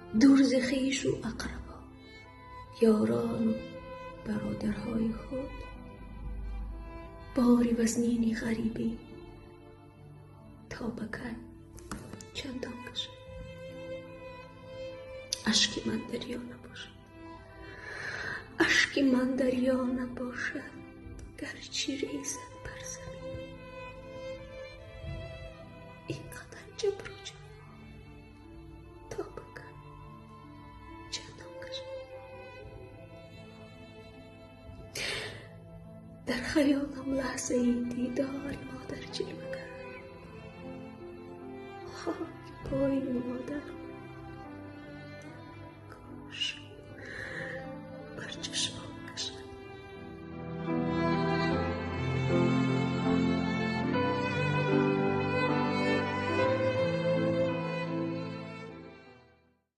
دور ز خویش و اقربا، یاران و برادرهای خود، باری وزنین غریبی تا بکی چندان کشد. اشک من دریا نباشد، اشک من دریا نباشد، گرچه ریزد بر زمین. اینقدر جبر و جفا تا بکی چندان کشد. در خیالم لحظه ای دیدار مادر جلوه کرد. خاک پای مادر، کاش بر چشم